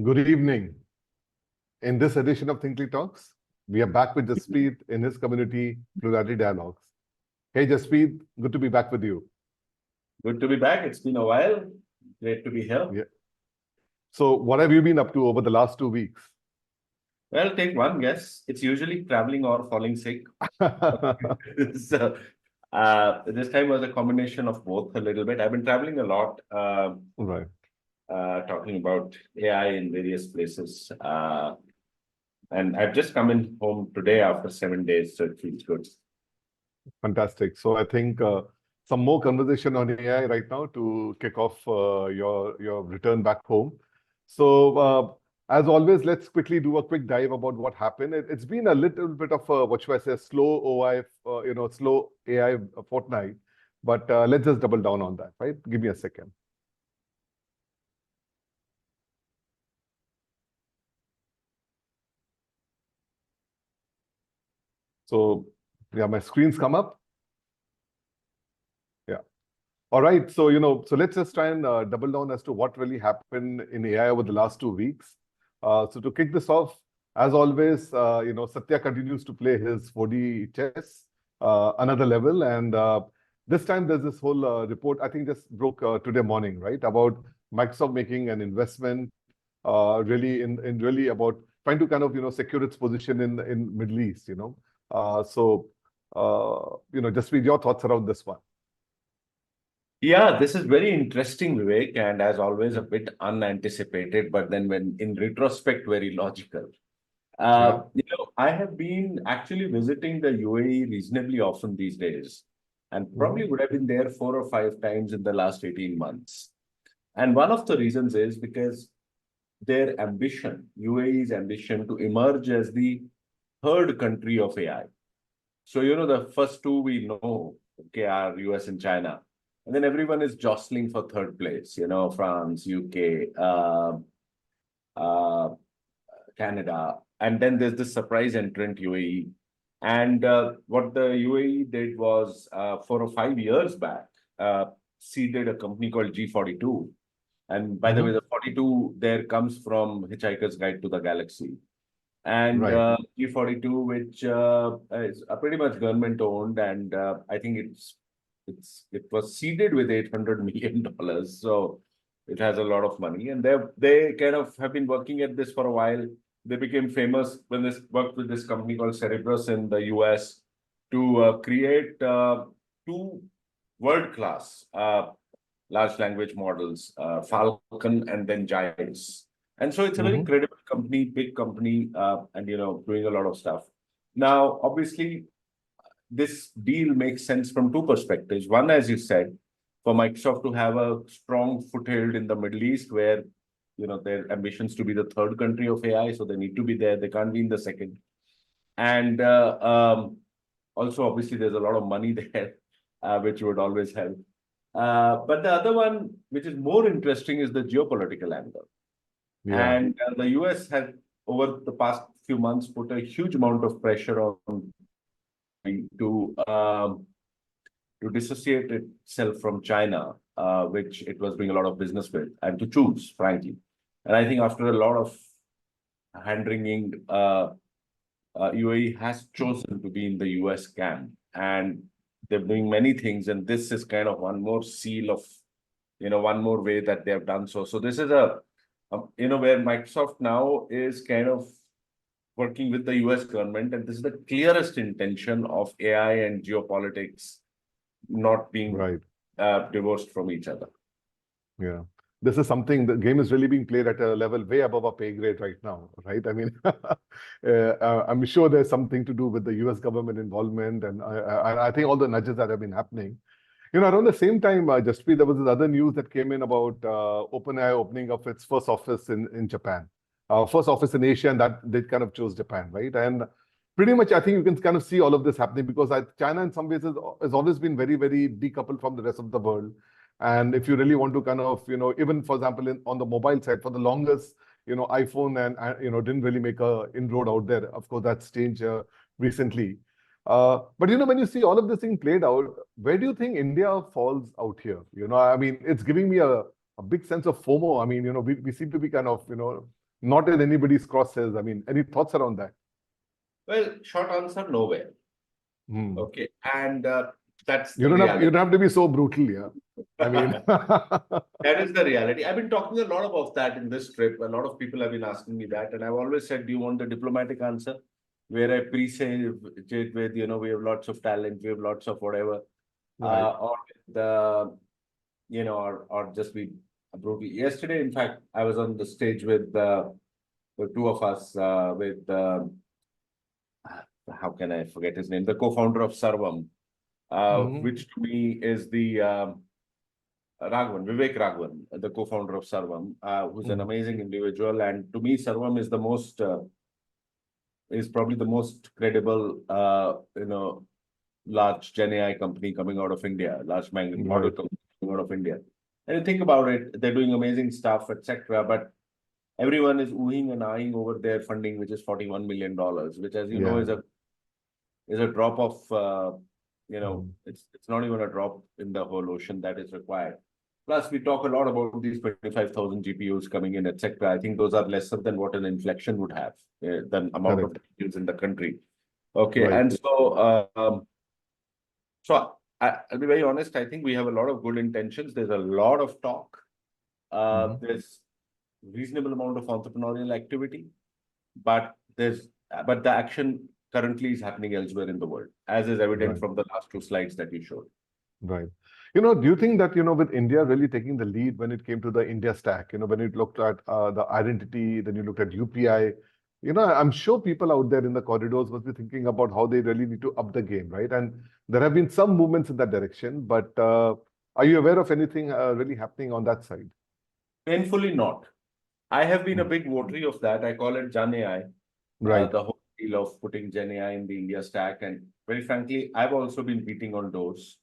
Good evening. In this edition of Thinkly Talks, we are back with Jaspreet in his community, Plurality Dialogues. Hey, Jaspreet, good to be back with you. Good to be back. It's been a while. Great to be here. Yeah. So, what have you been up to over the last 2 weeks? Well, take one guess. It's usually traveling or falling sick. So, this time was a combination of both a little bit. I've been traveling a lot, Right. talking about AI in various places. And I've just come in home today after 7 days, so it feels good. Fantastic. So, I think some more conversation on AI right now to kick off your return back home. So, as always, let's quickly do a quick dive about what happened. It's been a little bit of a, what should I say, slow OI, slow AI fortnight. But let's just double down on that, right? Give me a second. So, yeah, my screens come up. Yeah. All right. So, so let's just try and double down as to what really happened in AI over the last 2 weeks. So to kick this off, as always, Satya continues to play his 4D chess, another level. And this time there's this whole report, I think just broke today morning, right? About Microsoft making an investment really in really about trying to kind of, secure its position in Middle East, just read your thoughts around this one. Yeah, this is very interesting, Vivek, and as always, a bit unanticipated, but then when in retrospect, very logical. I have been actually visiting the UAE reasonably often these days, and probably would have been there 4 or 5 times in the last 18 months. And one of the reasons is because their ambition, UAE's ambition to emerge as the third country of AI. So, the first two we know, okay, are US and China. And then everyone is jostling for third place, France, UK, Canada. And then there's this surprise entrant, UAE. And what the UAE did was 4 or 5 years back, seeded a company called G42. And by the way, the 42 there comes from Hitchhiker's Guide to the Galaxy. And G42, which is pretty much government owned, and I think it was seeded with $800 million, so it has a lot of money. And they kind of have been working at this for a while. They became famous when they worked with this company called Cerebras in the US to create two world-class large language models, Falcon and then Giants. And so it's a very credible company, big company, and doing a lot of stuff. Now, obviously, this deal makes sense from two perspectives. One, as you said, for Microsoft to have a strong foothold in the Middle East, where their ambitions to be the third country of AI, so they need to be there. They can't be in the second. And also, obviously, there's a lot of money there, which would always help. But the other one, which is more interesting, is the geopolitical angle. Yeah. And the US has, over the past few months, put a huge amount of pressure on to dissociate itself from China, which it was doing a lot of business with, and to choose, frankly. And I think after a lot of hand-wringing, UAE has chosen to be in the US camp, and they're doing many things, and this is kind of one more seal of, one more way that they have done so. So this is where Microsoft now is kind of working with the US government, and this is the clearest intention of AI and geopolitics not being divorced from each other. Yeah. This is something, the game is really being played at a level way above our pay grade right now, right? I mean, I'm sure there's something to do with the US government involvement, and I think all the nudges that have been happening. Around the same time, Jaspreet, there was this other news that came in about OpenAI opening up its first office in Japan. First office in Asia, and that they kind of chose Japan, right? And pretty much, I think you can kind of see all of this happening because China, in some ways, has always been very, very decoupled from the rest of the world. And if you really want to kind of, even for example, on the mobile side, for the longest, iPhone and didn't really make a inroad out there. Of course, that's changed recently. But when you see all of this thing played out, where do you think India falls out here? I mean, it's giving me a big sense of FOMO. I mean, we seem to be kind of, not in anybody's crosshairs. I mean, any thoughts around that? Well, short answer, nowhere. Hmm. Okay, and that's You the reality. don't have to be so brutal, yeah. I mean, That is the reality. I've been talking a lot about that in this trip. A lot of people have been asking me that, and I've always said, "Do you want the diplomatic answer?" Where I pre-say it with, we have lots of talent, we have lots of whatever, right. or the, or just be brutal. Yesterday, in fact, I was on the stage with the two of us, with how can I forget his name? The co-founder of Sarvam, Mhm. which to me is the Raghavan, Vivek Raghavan, the co-founder of Sarvam, who's an Mhm. amazing individual. And to me, Sarvam is is probably the most credible, large Gen AI company coming out of India, large model Right. company coming out of India. And you think about it, they're doing amazing stuff, etc. But everyone is oohing and eyeing over their funding, which is $41 million, which, as you know, Yeah. is a drop of, Mhm. it's not even a drop in the whole ocean that is required. Plus, we talk a lot about these 25,000 GPUs coming in, etc. I think those are lesser than what an inflection would have, than amount of Correct. GPUs in the country. Okay, Right. and so I'll be very honest. I think we have a lot of good intentions. There's a lot of talk. Mhm. There's reasonable amount of entrepreneurial activity, but the action currently is happening elsewhere in the world, as is evident Right. from the last two slides that you showed. Right. Do you think that, with India really taking the lead when it came to the India stack, when it looked at the identity, then you looked at UPI, I'm sure people out there in the corridors must be thinking about how they really need to up the game, right? And there have been some movements in that direction, but are you aware of anything really happening on that side? Painfully not. I have been a Mm. big votary of that. I call it Jan AI, Right. the whole deal of putting Gen AI in the India stack. And very frankly, I've also been beating on doors,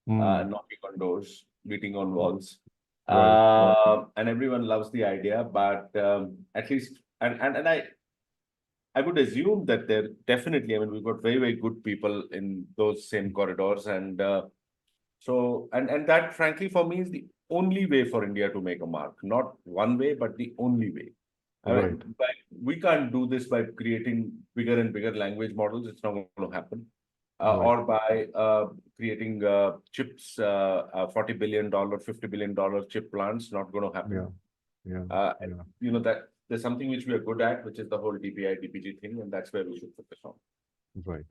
Mm. knocking on doors, beating on walls. Right. And everyone loves the idea, but at least, and I would assume that they're definitely, I mean, we've got very, very good people in those same corridors. And and that, frankly, for me, is the only way for India to make a mark. Not one way, but the only way. I Right. mean, we can't do this by creating bigger and bigger language models. It's not going to happen. Right. Or by creating chips, $40 billion, $50 billion chip plants, not going to happen. Yeah. Yeah. Uh, Yeah. that there's something which we are good at, which is the whole DPI, DPG thing, and that's where we should focus on. Right.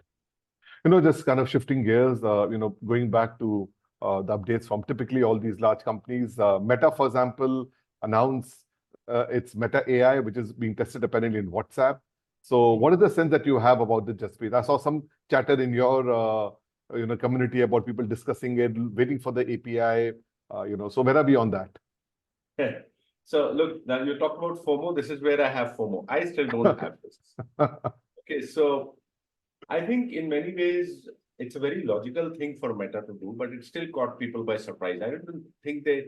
Just kind of shifting gears, going back to the updates from typically all these large companies. Meta, for example, announced its Meta AI, which is being tested apparently in WhatsApp. So what is the sense that you have about this, Jaspreet? I saw some chatter in your community about people discussing it, waiting for the API. So where are we on that? So look, now you talk about FOMO. This is where I have FOMO. I still don't have this. Okay, so I think in many ways it's a very logical thing for Meta to do, but it still caught people by surprise. I don't think they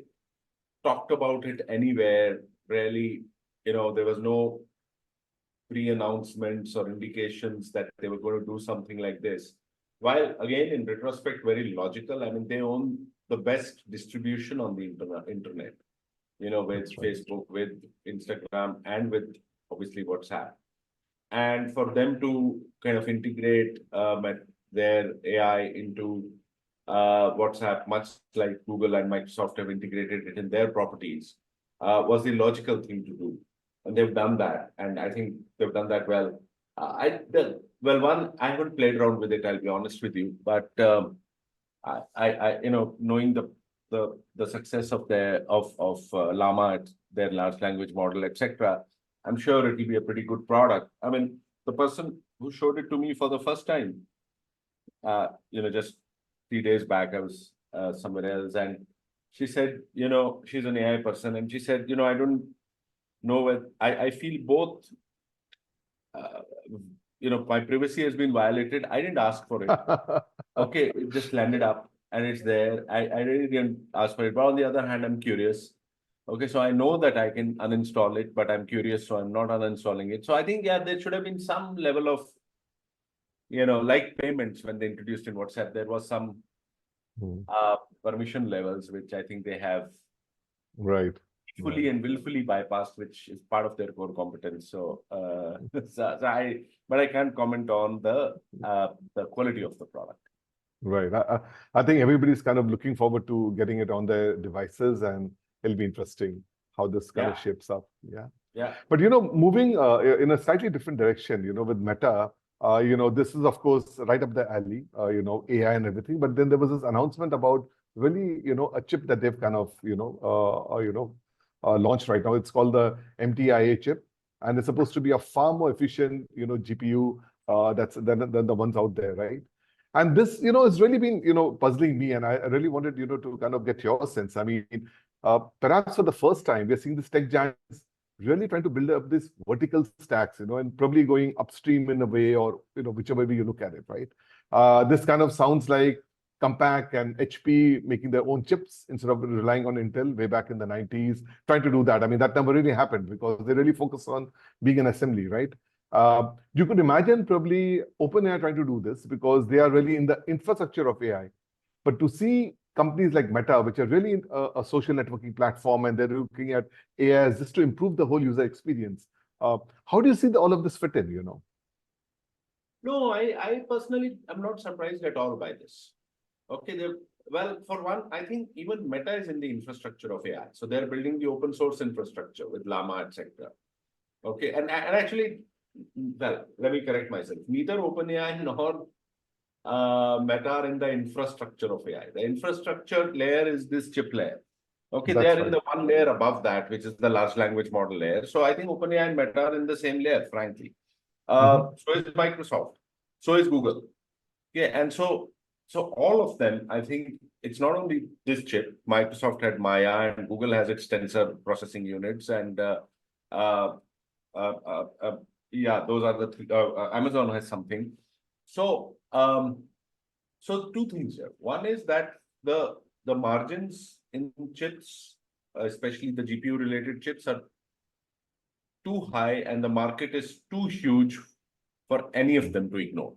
talked about it anywhere. Really, there was no pre-announcements or indications that they were going to do something like this. While again, in retrospect, very logical. I mean, they own the best distribution on the internet. With That's right. Facebook, with Instagram, and with obviously WhatsApp. And for them to kind of integrate their AI into WhatsApp, much like Google and Microsoft have integrated it in their properties, was the logical thing to do. And they've done that. And I think they've done that well. I haven't played around with it, I'll be honest with you. But knowing the success of Llama, their large language model, etc., I'm sure it will be a pretty good product. I mean, the person who showed it to me for the first time, just 3 days back, I was somewhere else, and she said, she's an AI person, and she said, I don't know whether I feel both. Uh, my privacy has been violated. I didn't ask for it. Okay, it just landed up and it's there. I really didn't ask for it. But on the other hand, I'm curious. Okay, so I know that I can uninstall it, but I'm curious, so I'm not uninstalling it. So I think, yeah, there should have been some level of, like payments when they introduced in WhatsApp, there was some Hmm. permission levels, which I think they have Right. fully and willfully bypassed, which is part of their core competence. So, but I can't comment on the quality of the product. Right. I think everybody's kind of looking forward to getting it on their devices, and it'll be interesting how this kind of Yeah. shapes up. Yeah. Yeah. But moving in a slightly different direction, with Meta, this is of course right up the alley, AI and everything. But then there was this announcement about really, a chip that they've kind of, launched right now. It's called the MTIA chip, and it's supposed to be a far more efficient, GPU that's than the ones out there, right? And this, has really been, puzzling me, and I really wanted, to kind of get your sense. I mean, perhaps for the first time, we're seeing this tech giants really trying to build up these vertical stacks, and probably going upstream in a way, or whichever way you look at it, right? This kind of sounds like Compaq and HP making their own chips instead of relying on Intel way back in the 90s, trying to do that. I mean, that never really happened because they really focus on being an assembly, right? You could imagine probably OpenAI trying to do this because they are really in the infrastructure of AI. But to see companies like Meta, which are really a social networking platform, and they're looking at AI as just to improve the whole user experience. How do you see all of this fit in, No, I personally am not surprised at all by this. Okay, well, for one, I think even Meta is in the infrastructure of AI. So they're building the open source infrastructure with Llama, etc. Okay, and actually, well, let me correct myself. Neither OpenAI nor Meta are in the infrastructure of AI. The infrastructure layer is this chip layer. Okay, they That's are in the one layer above that, which is the large language model layer. So I think OpenAI and Meta are in the same layer, frankly. So is Microsoft. So is Google. Yeah, and so all of them, I think it's not only this chip. Microsoft had Maya, and Google has its tensor processing units, and yeah, those are the three. Amazon has something. So so two things here. One is that the margins in chips, especially the GPU related chips, are too high, and the market is too huge for any of them to ignore.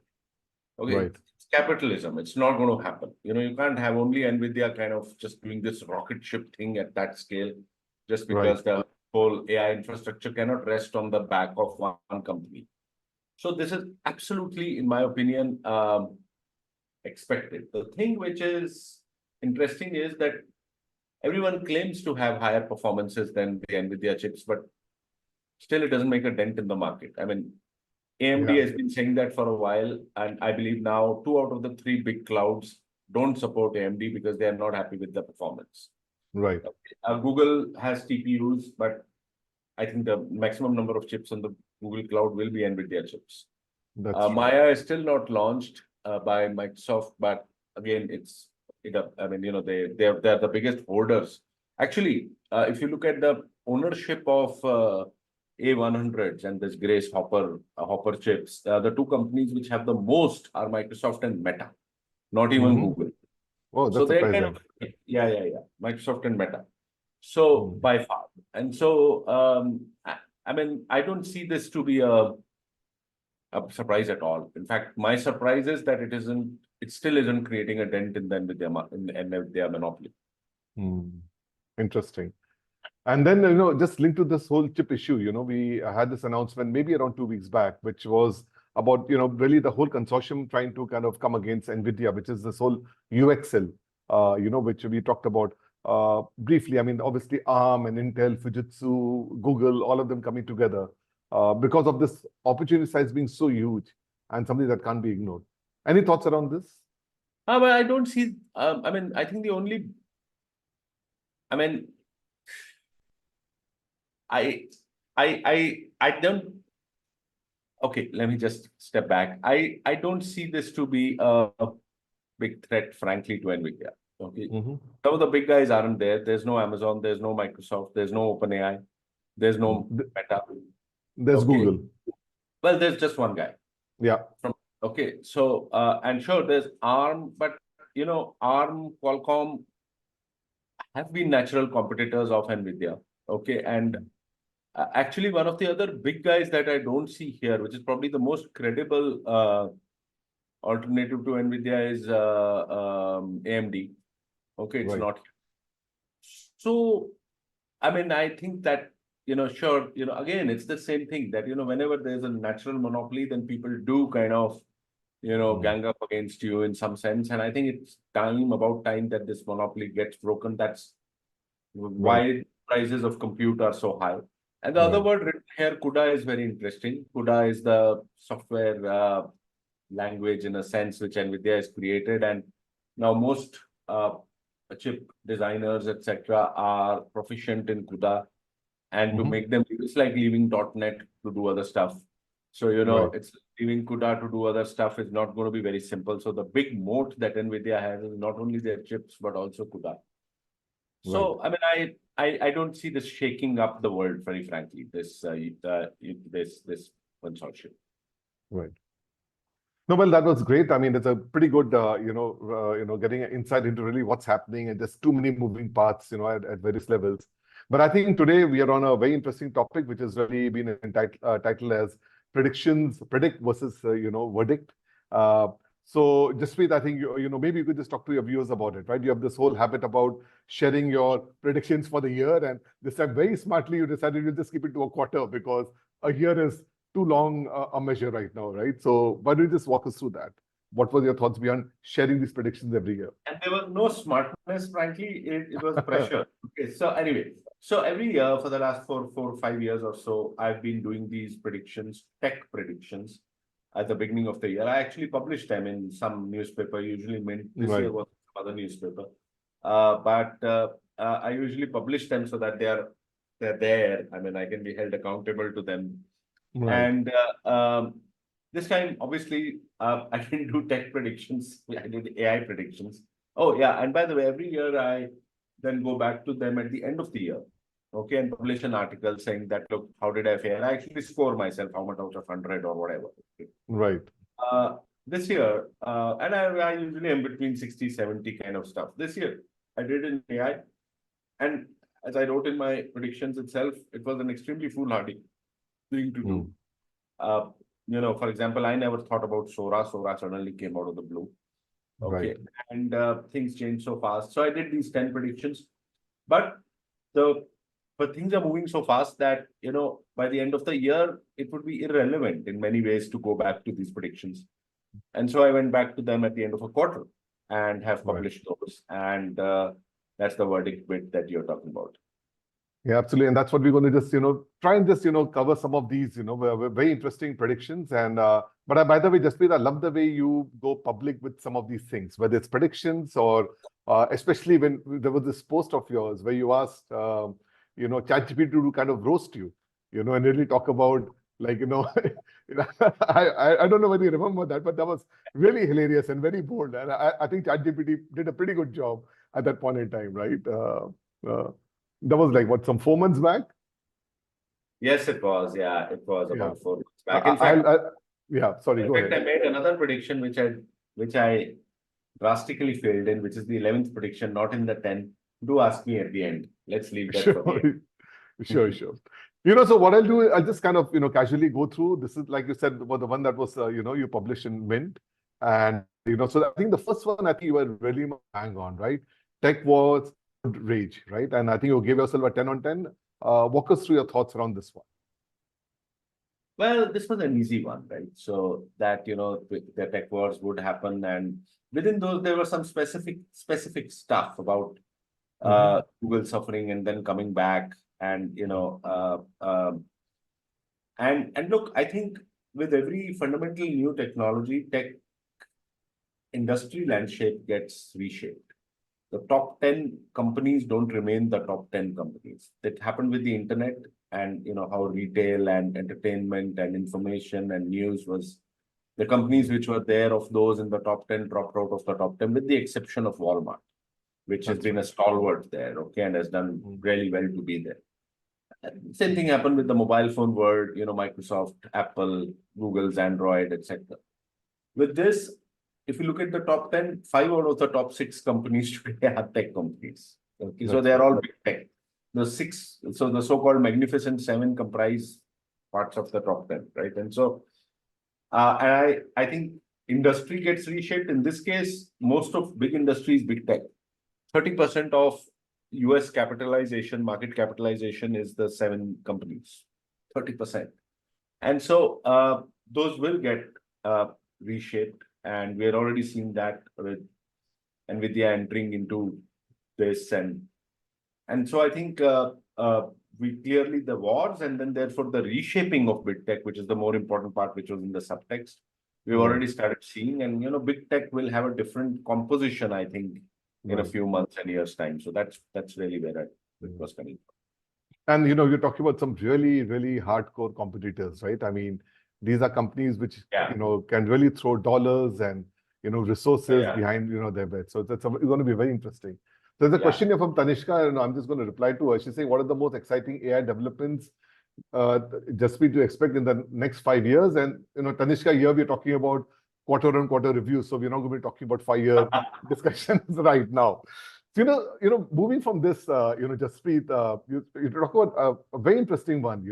Okay, right. it's capitalism. It's not going to happen. You can't have only NVIDIA kind of just doing this rocket ship thing at that scale, just because the whole AI infrastructure cannot rest on the back of one company. So this is absolutely, in my opinion, expected. The thing which is interesting is that everyone claims to have higher performances than the NVIDIA chips, but still it doesn't make a dent in the market. I mean, AMD has been saying that for a while, and I believe now 2 out of the 3 big clouds don't support AMD because they are not happy with the performance. Right. Google has TPUs, but I think the maximum number of chips on the Google Cloud will be NVIDIA chips. Maya is still not launched by Microsoft, but again, I mean, they're the biggest holders. Actually, if you look at the ownership of A100s and this Grace Hopper chips, the 2 companies which have the most are Microsoft and Meta, not even Google. Oh, that's so they're surprising. kind of, yeah, Microsoft and Meta. So by far, and so I mean, I don't see this to be a surprise at all. In fact, my surprise is that it still isn't creating a dent in them with their monopoly. Interesting. And then, just linked to this whole chip issue, we had this announcement maybe around 2 weeks back, which was about, really the whole consortium trying to kind of come against NVIDIA, which is this whole UXL, which we talked about briefly. I mean, obviously ARM and Intel, Fujitsu, Google, all of them coming together because of this opportunity size being so huge and something that can't be ignored. Any thoughts around this? But I don't see, I mean, I think I don't. Okay, let me just step back. I don't see this to be a big threat, frankly, to NVIDIA. Okay, some of the big guys aren't there. There's no Amazon, there's no Microsoft, there's no OpenAI, there's no Meta. There's Google. Well, there's just one guy. Yeah. Okay, so and sure, there's ARM, but ARM, Qualcomm have been natural competitors of NVIDIA. Okay, and actually, one of the other big guys that I don't see here, which is probably the most credible alternative to NVIDIA, is AMD. Okay, it's not. So, I mean, I think that, sure, again, it's the same thing that, whenever there's a natural monopoly, then people do kind of, gang up against you in some sense. And I think it's about time that this monopoly gets broken. That's why prices of compute are so high. And the other Right. word written here, CUDA, is very interesting. CUDA is the software language in a sense which NVIDIA has created. And now most chip designers, etc., are proficient in CUDA. And to Mhm. make them, it's like leaving .NET to do other stuff. So, Right. it's leaving CUDA to do other stuff is not going to be very simple. So the big moat that NVIDIA has is not only their chips, but also CUDA. Right. So, I mean, I don't see this shaking up the world, very frankly, this consortium. Right. No, well, that was great. I mean, it's a pretty good, getting an insight into really what's happening, and there's too many moving parts, at various levels. But I think today we are on a very interesting topic, which has really been titled as predict versus, verdict. So, Jaspreet, I think maybe you could just talk to your viewers about it, right? You have this whole habit about sharing your predictions for the year, and this time very smartly you decided to just keep it to a quarter because a year is too long a measure right now, right? So why don't you just walk us through that? What were your thoughts beyond sharing these predictions every year? And there was no smartness, frankly, it was pressure. Okay, so anyway, so every year for the last 5 years or so, I've been doing these predictions, tech predictions, at the beginning of the year. I actually published them in some newspaper, usually Mint. This Right. year was some other newspaper. But I usually publish them so that they're there. I mean, I can be held accountable to them. Right. And this time, obviously, I didn't do tech predictions. I did AI predictions. Oh, yeah. And by the way, every year I then go back to them at the end of the year, okay, and publish an article saying that, look, how did I fare? I actually score myself, how much out of 100 or whatever. Okay. Right. This year, and I usually am between 60, 70 kind of stuff. This year, I did in AI. And as I wrote in my predictions itself, it was an extremely foolhardy thing to do. For example, I never thought about Sora. Sora suddenly came out of the blue. Okay. Right. And things changed so fast. So I did these 10 predictions. But things are moving so fast that, by the end of the year, it would be irrelevant in many ways to go back to these predictions. And so I went back to them at the end of a quarter and have published those. And that's the verdict bit that you're talking about. Yeah, absolutely. And that's what we're going to just, try and just, cover some of these, very interesting predictions. And, but by the way, Jaspreet, I love the way you go public with some of these things, whether it's predictions or especially when there was this post of yours where you asked, ChatGPT to kind of roast you, and really talk about like, I don't know whether you remember that, but that was really hilarious and very bold. And I think ChatGPT did a pretty good job at that point in time, right? That was like what, some 4 months back? Yes, it was. Yeah, it was Yeah. about 4 months back. In fact, yeah, sorry, go ahead. I made another prediction which I drastically failed in, which is the 11th prediction, not in the 10. Do ask me at the end. Let's leave that for the end. Sure. So what I'll do is I'll just kind of, casually go through. This is, like you said, the one that was, you published in Mint. And, so I think the first one, I think you were really bang on, right? Tech was rage, right? And I think you gave yourself a 10 on 10. Walk us through your thoughts around this one. Well, this was an easy one, right? So that, the tech wars would happen. And within those, there was some specific stuff about Google suffering and then coming back. And, and look, I think with every fundamental new technology, tech industry landscape gets reshaped. The top 10 companies don't remain the top 10 companies. That happened with the internet and, how retail and entertainment and information and news was the companies which were there of those in the top 10 dropped out of the top 10 with the exception of Walmart, which has been a stalwart there, okay, and has done really well to be there. Same thing happened with the mobile phone world, Microsoft, Apple, Google's Android, etc. With this, if you look at the top 10, 5 out of the top 6 companies today are tech companies. Okay, so they're all big tech. The so-called Magnificent Seven comprise parts of the top 10, right? And so, and I think industry gets reshaped. In this case, most of big industries, big tech. 30% of US capitalization, market capitalization is the 7 companies, 30%. And so those will get reshaped. And we're already seeing that with NVIDIA entering into this. And so I think we clearly the wars and then therefore the reshaping of big tech, which is the more important part, which was in the subtext, we've already started seeing. And, big tech will have a different composition, I think, in a few months and years' time. So that's really where it was coming from. And, you're talking about some really, really hardcore competitors, right? I mean, these are companies which, can really throw dollars and, resources behind, their bets. So it's going to be very interesting. There's a question here from Tanishka, and I'm just going to reply to her. She's saying, what are the most exciting AI developments Jaspreet to expect in the next 5 years? And, Tanishka, here we're talking about quarter-on-quarter reviews. So we're not going to be talking about 5-year discussions right now. So, moving from this, Jaspreet, you talk about a very interesting one,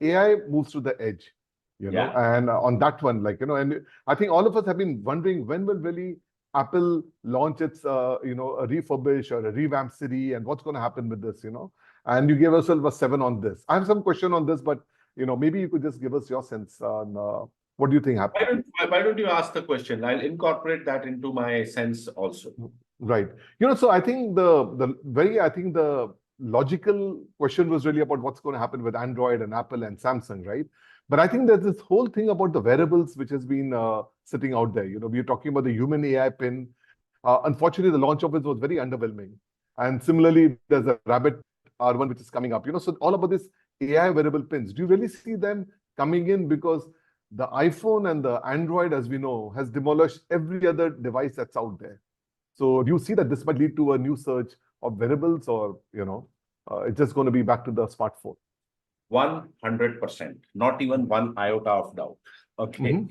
AI moves to the edge, and on that one, and I think all of us have been wondering when will really Apple launch its, a refurbish or a revamped Siri, and what's going to happen with this, and you gave yourself a 7 on this. I have some question on this, but, maybe you could just give us your sense on what do you think happened? Why don't you ask the question? I'll incorporate that into my sense also. Right. So I think the logical question was really about what's going to happen with Android and Apple and Samsung, right? But I think there's this whole thing about the wearables which has been sitting out there. We're talking about the human AI pin. Unfortunately, the launch of it was very underwhelming. And similarly, there's a Rabbit R1 which is coming up. So all about this AI wearable pins. Do you really see them coming in? Because the iPhone and the Android, as we know, has demolished every other device that's out there. So do you see that this might lead to a new surge of wearables, or, it's just going to be back to the smartphone? 100%, not even one iota of doubt. Okay.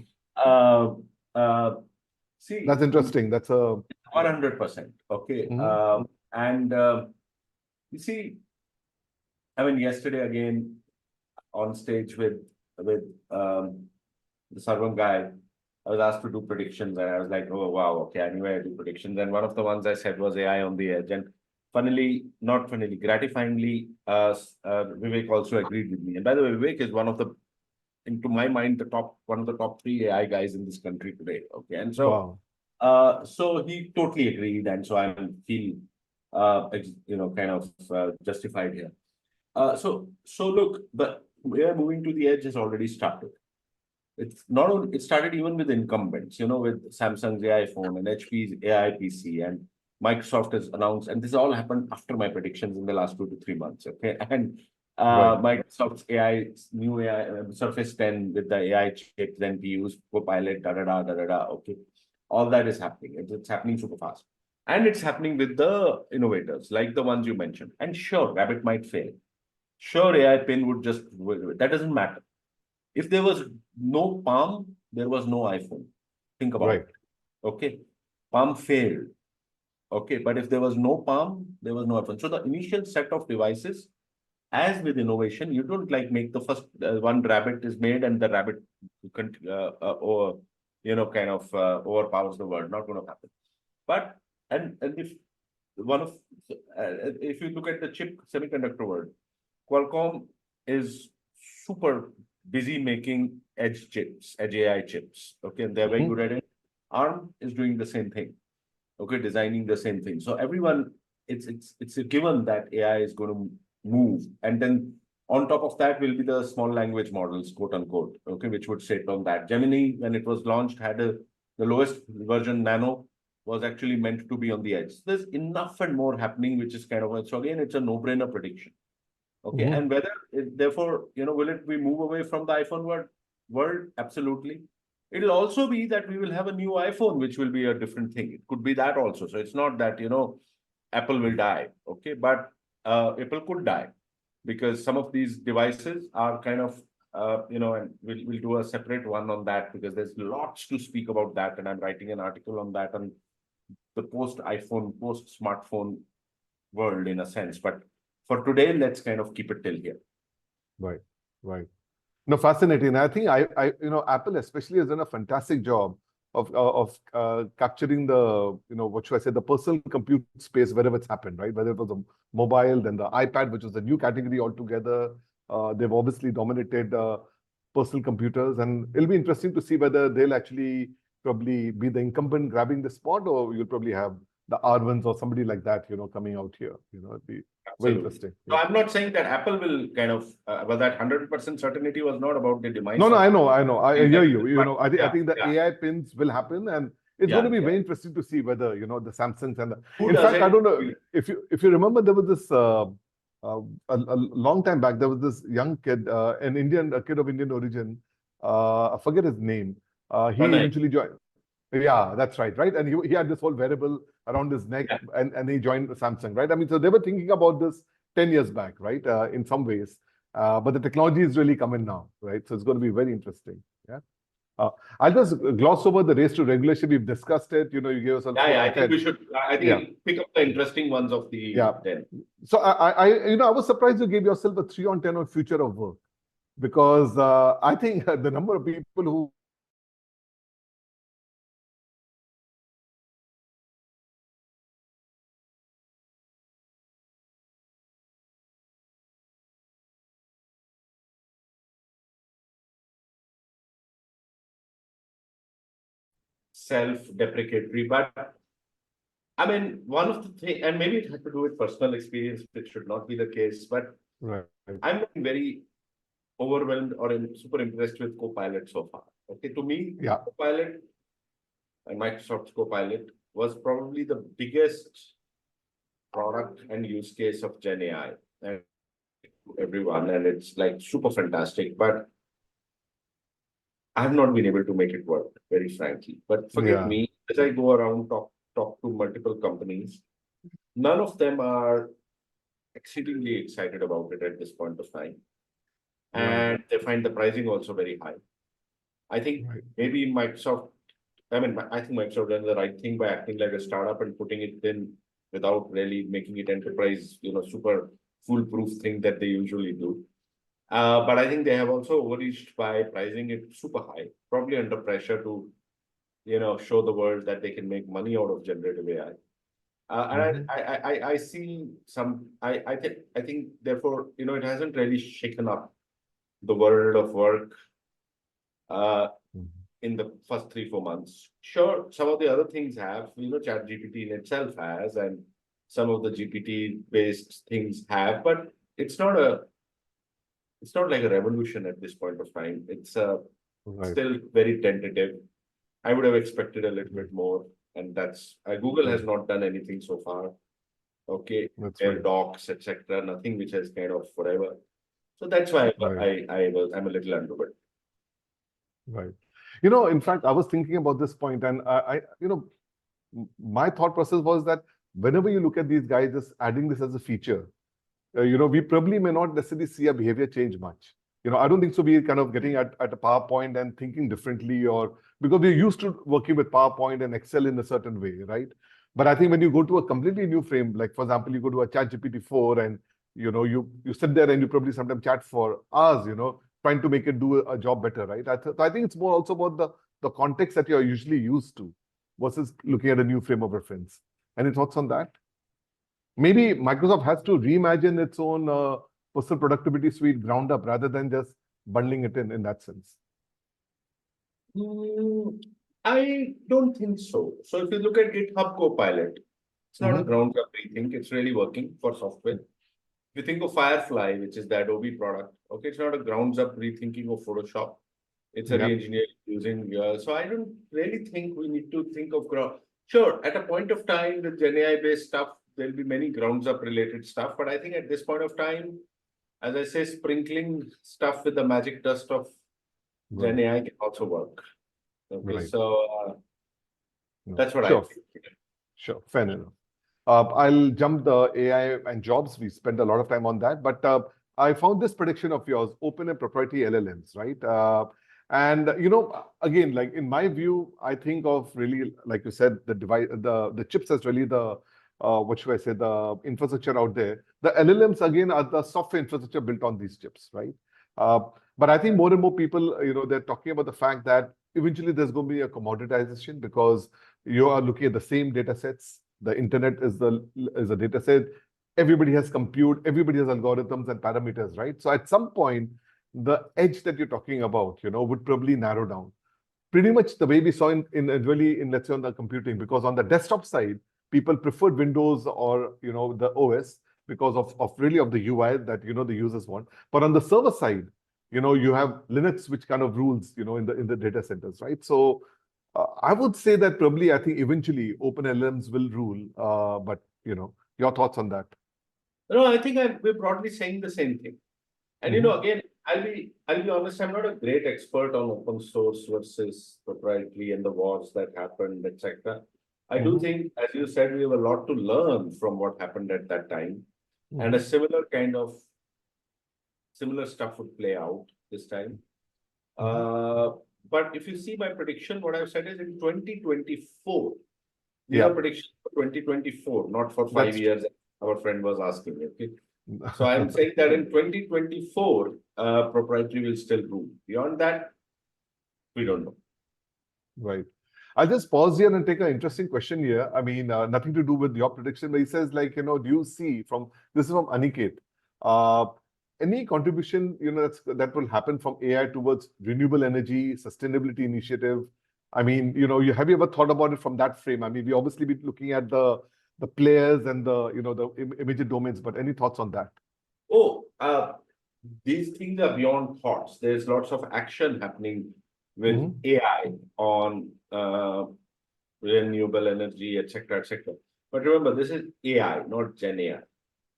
See, that's interesting. That's a 100%. Okay. And you see, I mean, yesterday again on stage with the Sarvam guy, I was asked to do predictions, and I was like, oh, wow, okay, anyway, I do predictions. And one of the ones I said was AI on the edge. And gratifyingly, Vivek also agreed with me. And by the way, Vivek is one of the, to my mind, one of the top 3 AI guys in this country today. Okay. And so, so he totally agreed. And so I feel, kind of justified here. So look, we are moving to the edge has already started. It's not only, it started even with incumbents, with Samsung's AI phone and HP's AI PC, and Microsoft has announced, and this all happened after my predictions in the last 2 to 3 months. Okay. And Microsoft's new AI, Surface 10 with the AI chips, then NPUs, Copilot, okay. All that is happening. It's happening super fast. And it's happening with the innovators, like the ones you mentioned. And sure, Rabbit might fail. Sure, AI pin would just, that doesn't matter. If there was no Palm, there was no iPhone. Think about it. Okay. Palm failed. Okay. But if there was no Palm, there was no iPhone. So the initial set of devices, as with innovation, you don't make the first one Rabbit is made and the Rabbit, overpowers the world. Not going to happen. But, and if if you look at the chip semiconductor world, Qualcomm is super busy making edge chips, edge AI chips. Okay, and they're very good at it. ARM is doing the same thing. Okay, designing the same thing. So everyone, it's a given that AI is going to move, and then on top of that will be the small language models, quote unquote. Okay, which would sit on that. Gemini, when it was launched, had the lowest version, Nano, was actually meant to be on the edge. There's enough and more happening, which is kind of so again, it's a no-brainer prediction. Okay, and whether, therefore, will we move away from the iPhone world? Absolutely. It'll also be that we will have a new iPhone, which will be a different thing. It could be that also. So it's not that, Apple will die. Okay, but Apple could die because some of these devices are kind of, and we'll do a separate one on that because there's lots to speak about that. And I'm writing an article on that on the post-iPhone, post-smartphone world in a sense. But for today, let's kind of keep it till here. Right. No, fascinating. I think Apple especially has done a fantastic job of capturing the, what should I say, the personal compute space wherever it's happened, right? Whether it was a mobile, then the iPad, which was a new category altogether. They've obviously dominated personal computers, and it'll be interesting to see whether they'll actually probably be the incumbent grabbing the spot, or you'll probably have the R1s or somebody like that, coming out here. It'd be very interesting. So I'm not saying that Apple will kind of, but that 100% certainty was not about the demise. No, of- I know. I hear you. I Yeah, think the yeah. AI pins will happen, and it's Yeah, going to be yeah. very interesting to see whether, the Samsungs and Who in does fact, it? I don't know if you remember, there was this a long time back, there was this young kid, a kid of Indian origin. I forget his name. He Pranay. eventually joined. Yeah, that's right. And he had this whole wearable around his neck, Yeah. and he joined Samsung, right? I mean, so they were thinking about this 10 years back, right? In some ways. But the technology is really coming now, right? So it's going to be very interesting. Yeah. I'll just gloss over the race to regulation. We've discussed it. You gave us a Yeah, I think we should. I think Yeah. we'll pick up the interesting ones of the Yeah. 10. So I was surprised you gave yourself a 3 on 10 on future of work, because I think the number of people who Self-deprecatory, but I mean, one of the things, and maybe it had to do with personal experience, which should not be the case, but right. I'm not very overwhelmed or super impressed with Copilot so far. Okay, to me, Yeah. Copilot and Microsoft's Copilot was probably the biggest product and use case of Gen AI and everyone, and it's like super fantastic, but I have not been able to make it work, very frankly. But forget Yeah. me, as I go around, talk to multiple companies, none of them are exceedingly excited about it at this point of time. And they find the pricing also very high. I think Right. maybe Microsoft, I think Microsoft done the right thing by acting like a startup and putting it in without really making it enterprise, super foolproof thing that they usually do. But I think they have also overreached by pricing it super high, probably under pressure to, show the world that they can make money out of generative AI. And I see some. I think therefore, it hasn't really shaken up the world of work in the first 3-4 months. Sure, some of the other things have, ChatGPT in itself has, and some of the GPT-based things have, but it's not like a revolution at this point of time. It's Right. still very tentative. I would have expected a little bit more, and that's Google has not done anything so far. Okay, That's their right. docs, etc., nothing which has kind of forever. So that's why Right. I'm a little underwhelmed. Right. In fact, I was thinking about this point, and my thought process was that whenever you look at these guys just adding this as a feature, we probably may not necessarily see a behavior change much. I don't think so. We're kind of getting at a PowerPoint and thinking differently, or because we're used to working with PowerPoint and Excel in a certain way, right? But I think when you go to a completely new frame, like for example, you go to a ChatGPT 4 and you sit there and you probably sometimes chat for hours, trying to make it do a job better, right? I think it's more also about the context that you're usually used to versus looking at a new frame of reference. Any thoughts on that? Maybe Microsoft has to reimagine its own personal productivity suite ground up rather than just bundling it in that sense. I don't think so. So if you look at GitHub Copilot, it's not a ground up rethink. It's really working for software. If you think of Firefly, which is the Adobe product, okay, it's not a grounds up rethinking of Photoshop. It's a re-engineering using. So I don't really think we need to think of Sure, at a point of time with Gen AI based stuff, there'll be many grounds up related stuff. But I think at this point of time, as I say, sprinkling stuff with the magic dust of Gen AI can also work. Okay, so that's what I think. Sure, fair enough. I'll jump the AI and jobs. We spent a lot of time on that, but I found this prediction of yours, open and proprietary LLMs, right? And again, like in my view, I think of really, like you said, the device, the chips as really the what should I say, the infrastructure out there. The LLMs again are the software infrastructure built on these chips, right? But I think more and more people, they're talking about the fact that eventually there's going to be a commoditization because you are looking at the same data sets. The internet is a data set. Everybody has compute, everybody has algorithms and parameters, right? So at some point, the edge that you're talking about, would probably narrow down. Pretty much the way we saw in let's say on the computing, because on the desktop side, people preferred Windows or the OS because of the UI that the users want. But on the server side, you have Linux, which kind of rules, in the data centers, right? So I would say that probably I think eventually open LLMs will rule. But your thoughts on that? No, I think we're broadly saying the same thing. And again, I'll be honest, I'm not a great expert on open source versus proprietary and the wars that happened, etc. I do think, as you said, we have a lot to learn from what happened at that time. And a similar stuff would play out this time. But if you see my prediction, what I've said is in 2024, these are predictions for 2024, not for 5 years. Our friend was asking, okay? So I'm saying that in 2024, proprietary will still rule. Beyond that, we don't know. Right. I'll just pause here and take an interesting question here. I mean, nothing to do with your prediction, but he says, like, do you see this is from Aniket, any contribution, that will happen from AI towards renewable energy, sustainability initiative? I mean, have you ever thought about it from that frame? I mean, we obviously be looking at the players and the immediate domains, but any thoughts on that? These things are beyond thoughts. There's lots of action happening with AI on renewable energy, etc., etc. But remember, this is AI, not Gen AI.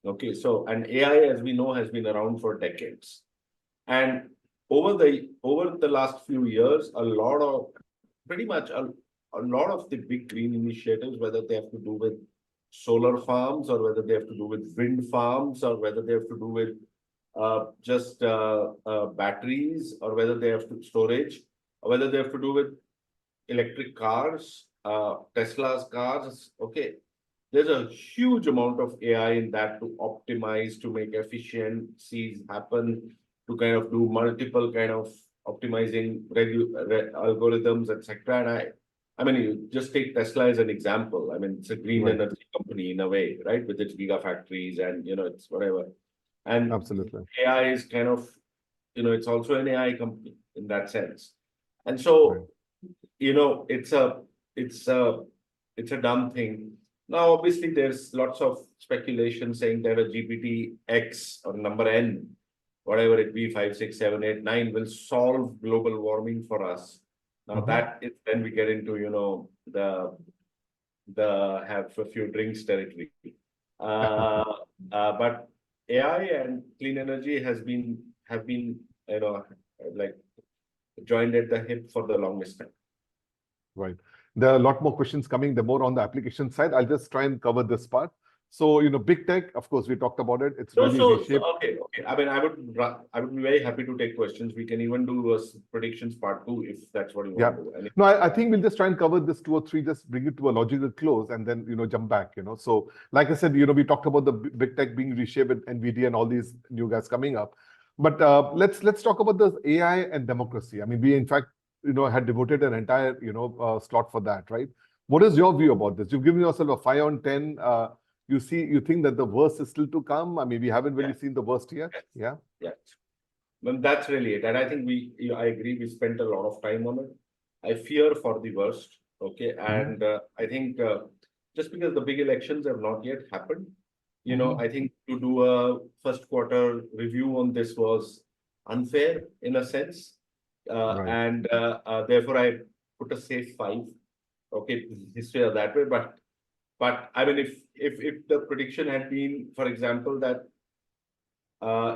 Okay, so and AI, as we know, has been around for decades, and over the last few years, pretty much a lot of the big green initiatives, whether they have to do with solar farms or whether they have to do with wind farms or whether they have to do with just batteries or whether they have to storage or whether they have to do with electric cars, Tesla's cars. Okay, there's a huge amount of AI in that to optimize, to make efficiencies happen, to kind of do multiple kind of optimizing algorithms, etc. And I mean, you just take Tesla as an example. I mean, it's a green energy company in a way, right? With its gigafactories and, it's whatever. And absolutely, AI is kind of, it's also an AI company in that sense. And so, it's a dumb thing. Now, obviously, there's lots of speculation saying that a GPT X or number N, whatever it be, 5, 6, 7, 8, 9, will solve global warming for us. Now that is when we get into, the have a few drinks territory. But AI and clean energy have been, like joined at the hip for the longest time. Right. There are a lot more questions coming. They're more on the application side. I'll just try and cover this part. So, big tech, of course, we talked about it. It's really reshaped. Okay. I mean, I would be very happy to take questions. We can even do a predictions part 2 if that's what you want to do. No, I think we'll just try and cover this 2 or 3, just bring it to a logical close and then, jump back, So, like I said, we talked about the big tech being reshaped with NVIDIA and all these new guys coming up. But let's talk about the AI and democracy. I mean, we, in fact, had devoted an entire, slot for that, right? What is your view about this? You've given yourself a 5 on 10. You think that the worst is still to come? I mean, we haven't really seen the worst yet. Yeah. Well, that's really it. And I think I agree, we spent a lot of time on it. I fear for the worst. Okay. And I think just because the big elections have not yet happened, I think to do a first quarter review on this was unfair in a sense. And therefore I put a safe 5. Okay. History of that way. But I mean, if the prediction had been, for example, that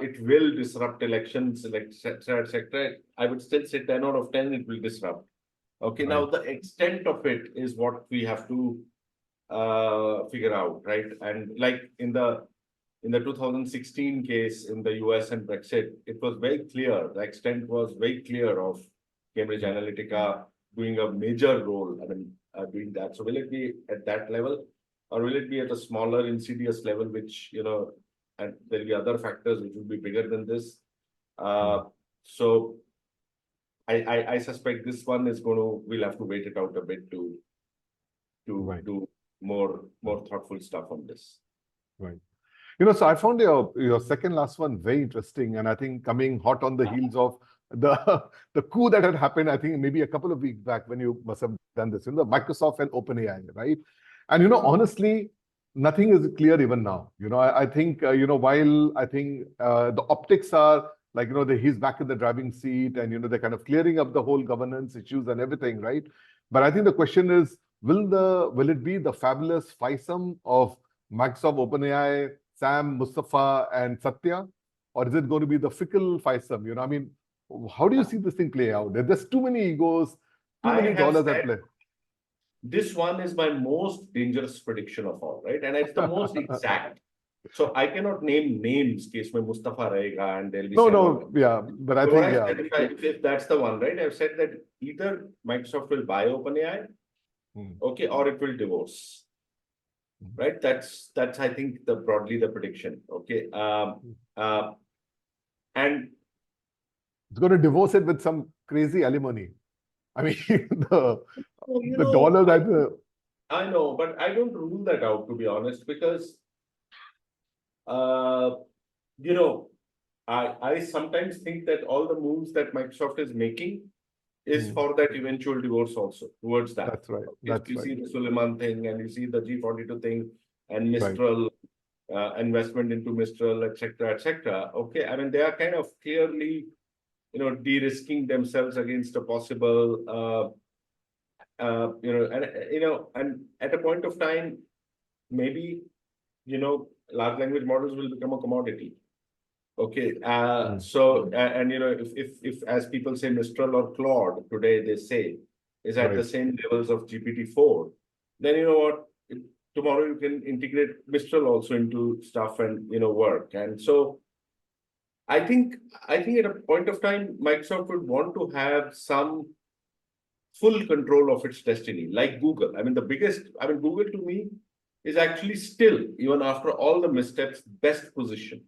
it will disrupt elections, etc., I would still say 10 out of 10 it will disrupt. Okay, now the extent of it is what we have to figure out, right? And like in the 2016 case in the US and Brexit, it was very clear. The extent was very clear of Cambridge Analytica doing a major role. I mean, doing that. So will it be at that level, or will it be at a smaller, insidious level, which and there'll be other factors which will be bigger than this? So I suspect this one is we'll have to wait it out a bit to Right. do more thoughtful stuff on this. Right. So I found your second last one very interesting, and I think coming hot on the heels of the the coup that had happened, I think maybe a couple of weeks back when you must have done this, the Microsoft and OpenAI, right? And honestly, nothing is clear even now. I think while I think the optics are like he's back in the driving seat, and they're kind of clearing up the whole governance issues and everything, right? But I think the question is, will it be the fabulous fivesome of Microsoft, OpenAI, Sam, Mustafa, and Satya? Or is it going to be the fickle fivesome? I mean, how do you see this thing play out? There's too many egos, too I many have dollars at said play. this one is my most dangerous prediction of all, right? And it's the most exact. So I cannot name names, case mein Mustafa rahega and there'll be No, yeah, but I So what think, I said, if that's the one, right? I've said that either Microsoft will buy OpenAI, okay, or it will divorce. Right? That's I think broadly the prediction. Okay. And it's going to divorce it with some crazy alimony. I mean, the dollar that I know, but I don't rule that out, to be honest, because I sometimes think that all the moves that Microsoft is making is for that eventual divorce also, towards that. That's right. You see the Suleiman thing, and you see the G42 thing, and Mistral investment into Mistral, etc., etc. Okay, I mean, they are kind of clearly, de-risking themselves against a possible, and at a point of time, maybe, large language models will become a commodity. Okay, so and if as people say Mistral or Claude today, they say is at the same levels of GPT-4, then you know what, tomorrow you can integrate Mistral also into stuff and work. And so I think at a point of time, Microsoft would want to have some full control of its destiny, like Google. I mean, Google to me is actually still, even after all the missteps, best position.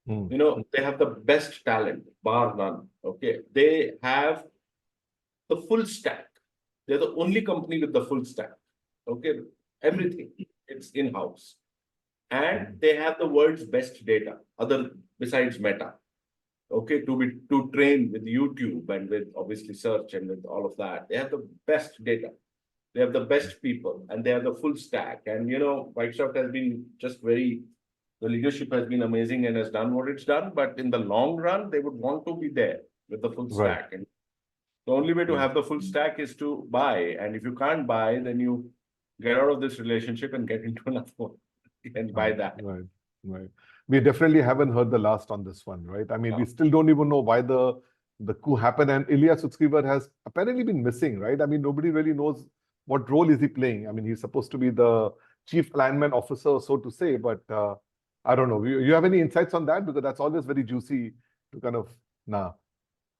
They have the best talent, bar none. Okay, they have the full stack. They're the only company with the full stack. Okay, everything, it's in-house. And they have the world's best data, besides Meta. Okay, to train with YouTube and with obviously search and with all of that. They have the best data. They have the best people, and they have the full stack. And Microsoft has been just the leadership has been amazing and has done what it's done. But in the long run, they would want to be there with the full stack. And the only way to have the full stack is to buy. And if you can't buy, then you get out of this relationship and get into another one and buy that. Right. We definitely haven't heard the last on this one, right? I mean, we still don't even know why the coup happened. And Ilya Sutskever has apparently been missing, right? I mean, nobody really knows what role is he playing. I mean, he's supposed to be the chief alignment officer, so to say, but I don't know. You have any insights on that? Because that's always very juicy to kind of,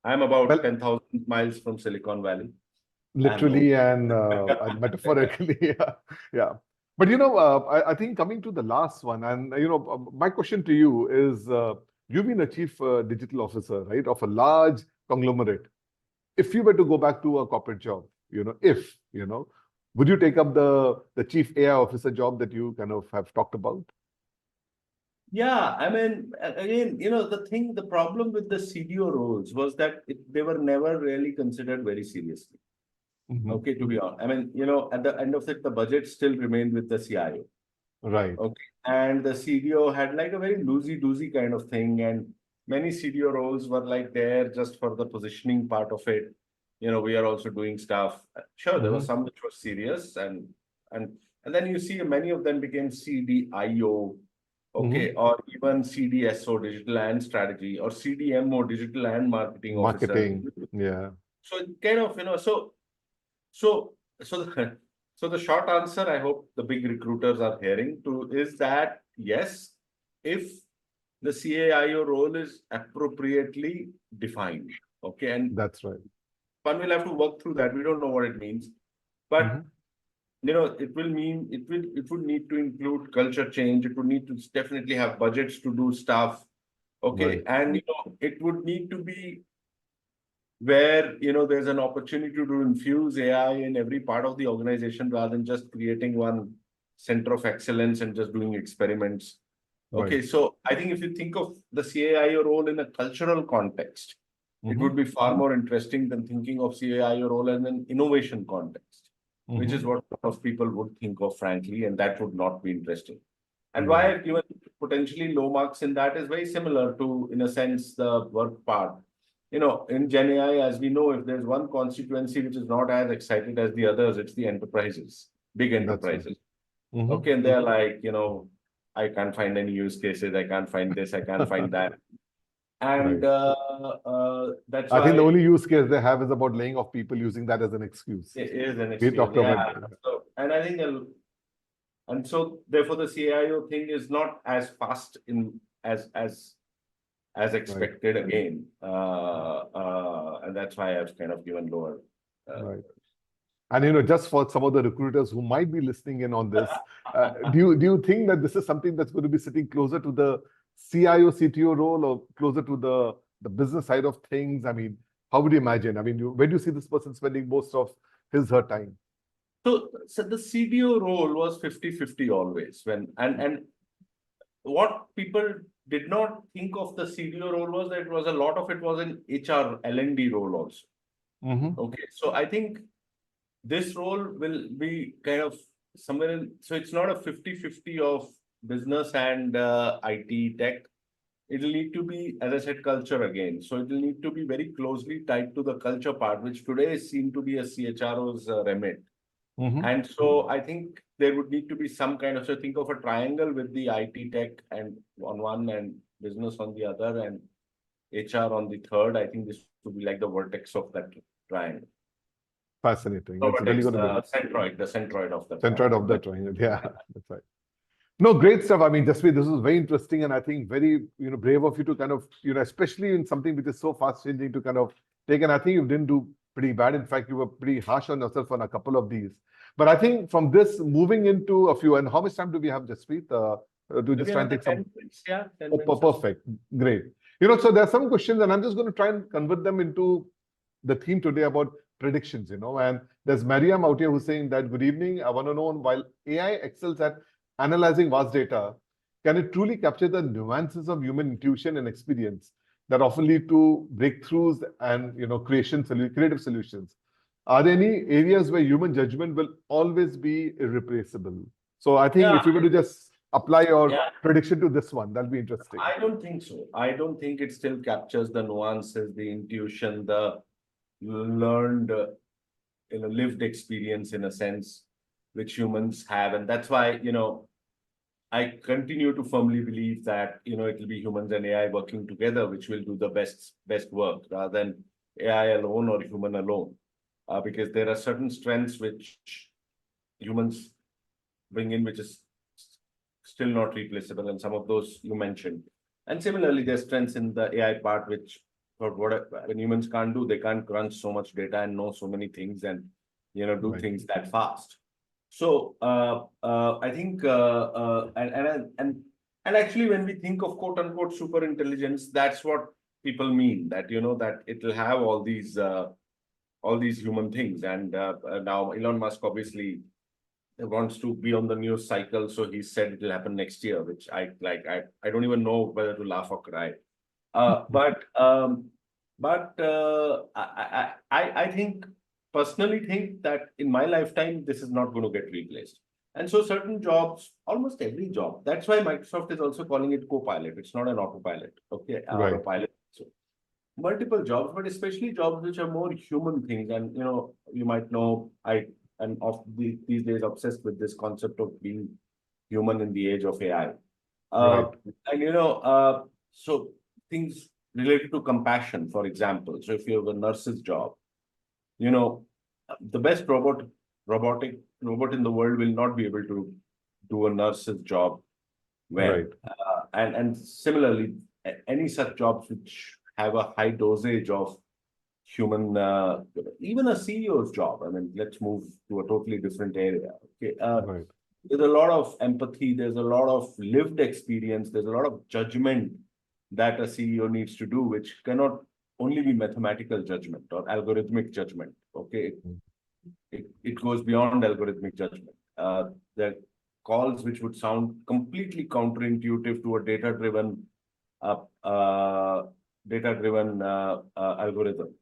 I'm about 10,000 miles from Silicon Valley. Literally and metaphorically, yeah. But I think coming to the last one, and my question to you is, you've been a chief digital officer, right, of a large conglomerate. If you were to go back to a corporate job, would you take up the chief AI officer job that you kind of have talked about? Yeah, I mean, again, the problem with the CDO roles was that they were never really considered very seriously. Okay, to be honest. I mean, at the end of it, the budget still remained with the CIO. Right. Okay. And the CDO had like a very loosey-goosey kind of thing. And many CDO roles were like there just for the positioning part of it. We are also doing stuff. Sure, there was some which was serious. And then you see many of them became CDIO. Okay, or even CDSO, digital and strategy, or CDMO, digital and marketing officer. Yeah. So kind of, so the short answer, I hope the big recruiters are hearing to, is that yes, if the CAIO role is appropriately defined, okay, and that's right. One will have to work through that. We don't know what it means, but it will mean it would need to include culture change. It would need to definitely have budgets to do stuff. Okay. And it would need to be where, there's an opportunity to infuse AI in every part of the organization rather than just creating one center of excellence and just doing experiments. Okay, Right. so I think if you think of the CAIO role in a cultural context, it Mhm. would be far more interesting than thinking of CAIO role in an innovation context, which is Mhm. what most people would think of, frankly, and that would not be interesting. And why Right. I've given potentially low marks in that is very similar to, in a sense, the work part. In Gen AI, as we know, if there's one constituency which is not as excited as the others, it's the enterprises, big That's right. enterprises. Mhm. Okay, and they're like, I can't find any use cases, I can't find this, I can't find that. And Right. that's I think the why only use case they have is about laying off people using that as an excuse. it is an We excuse. talked Yeah. about that. So, and I think, and so therefore the CIO thing is not as fast in as Right. expected again. And that's why I've kind of given lower. Right. And just for some of the recruiters who might be listening in on this, do you think that this is something that's going to be sitting closer to the CIO CTO role or closer to the business side of things? I mean, how would you imagine? I mean, where do you see this person spending most of her time? So the CDO role was 50-50 always and what people did not think of the CDO role was that a lot of it was an HR L&D role also. Mm-hmm. Okay, so I think this role will be kind of somewhere in, so it's not a 50-50 of business and IT tech. It'll need to be, as I said, culture again. So it'll need to be very closely tied to the culture part, which today is seen to be a CHRO's remit. Mm-hmm. And so I think there would need to be some kind of, so think of a triangle with the IT tech and on one and business on the other and HR on the third. I think this would be like the vertex of that triangle. Fascinating. No, It's really vertex, going to be the centroid of the centroid triangle. of the triangle. Yeah, that's right. No, great stuff. I mean, Jaspreet, this is very interesting, and I think very, brave of you to kind of, especially in something which is so fast changing to kind of take. And I think you didn't do pretty bad. In fact, you were pretty harsh on yourself on a couple of these. But I think from this, moving into a few, and how much time do we have, Jaspreet? To just Maybe try and another take 10 some. minutes, yeah, 10 Oh, minutes. Or so. perfect. Great. So there are some questions, and I'm just going to try and convert them into the theme today about predictions, and there's Mariam out here who's saying that, good evening. I want to know, while AI excels at analyzing vast data, can it truly capture the nuances of human intuition and experience that often lead to breakthroughs and, creative solutions? Are there any areas where human judgment will always be irreplaceable? So I think Yeah, if you were to just apply your yeah. prediction to this one, that'll be interesting. I don't think so. I don't think it still captures the nuances, the intuition, the learned, lived experience in a sense, which humans have. And that's why, I continue to firmly believe that, it will be humans and AI working together, which will do the best work rather than AI alone or human alone. Because there are certain strengths which humans bring in, which is still not replaceable. And some of those you mentioned. And similarly, there's strengths in the AI part, which for what when humans can't do, they can't crunch so much data and know so many things and, do Right. things that fast. So I think and actually when we think of quote unquote super intelligence, that's what people mean, that that it will have all these human things. And now Elon Musk obviously wants to be on the news cycle, so he said it will happen next year, which I like. I don't even know whether to laugh or cry. But I think personally think that in my lifetime this is not going to get replaced. And so certain jobs, almost every job. That's why Microsoft is also calling it Copilot. It's not an autopilot, okay, or a Right. pilot. So multiple jobs, but especially jobs which are more human things. And you might know I am these days obsessed with this concept of being human in the age of AI. Right. And so things related to compassion, for example. So if you have a nurse's job, the best robotic robot in the world will not be able to do a nurse's job well. Right. And similarly, any such jobs which have a high dosage of human, even a CEO's job. I mean, let's move to a totally different area. Okay. Right. There's a lot of empathy, there's a lot of lived experience, there's a lot of judgment that a CEO needs to do, which cannot only be mathematical judgment or algorithmic judgment. Okay, Mm. it goes beyond algorithmic judgment. The calls which would sound completely counterintuitive to a uh, uh, data-driven algorithm,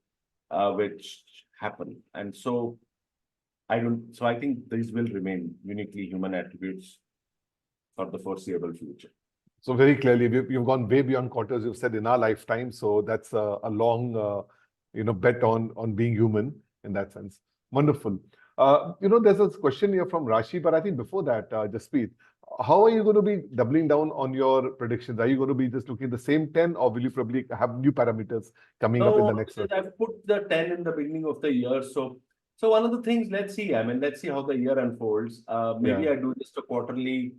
which happen. And so I think these will remain uniquely human attributes for the foreseeable future. So very clearly, you've gone way beyond quarters. You've said in our lifetime. So that's a long, bet on being human in that sense. Wonderful. There's a question here from Rashi, but I think before that, Jaspreet, how are you going to be doubling down on your predictions? Are you going to be just looking at the same 10, or will you probably have new parameters coming up in the next one? I've put the 10 in the beginning of the year. So one of the things, let's see. I mean, let's see how the year unfolds. Maybe Yeah. I do just a quarterly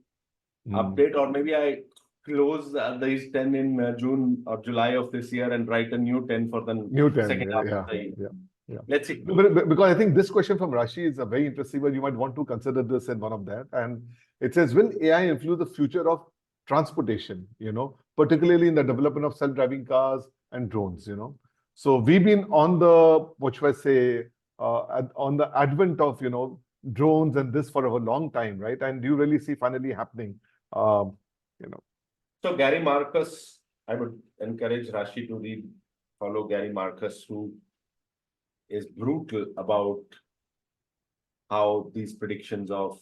Mm. update, or maybe I close these 10 in June or July of this year and write a new 10 for the New 10. second half Yeah. of the year. Yeah. Yeah. Let's see. Because I think this question from Rashi is a very interesting one. You might want to consider this in one of that. And it says, will AI influence the future of transportation, particularly in the development of self-driving cars and drones, So we've been on the, what should I say, on the advent of, drones and this for a long time, right? And do you really see finally happening, So Gary Marcus, I would encourage Rashi to follow Gary Marcus, who is brutal about how these predictions of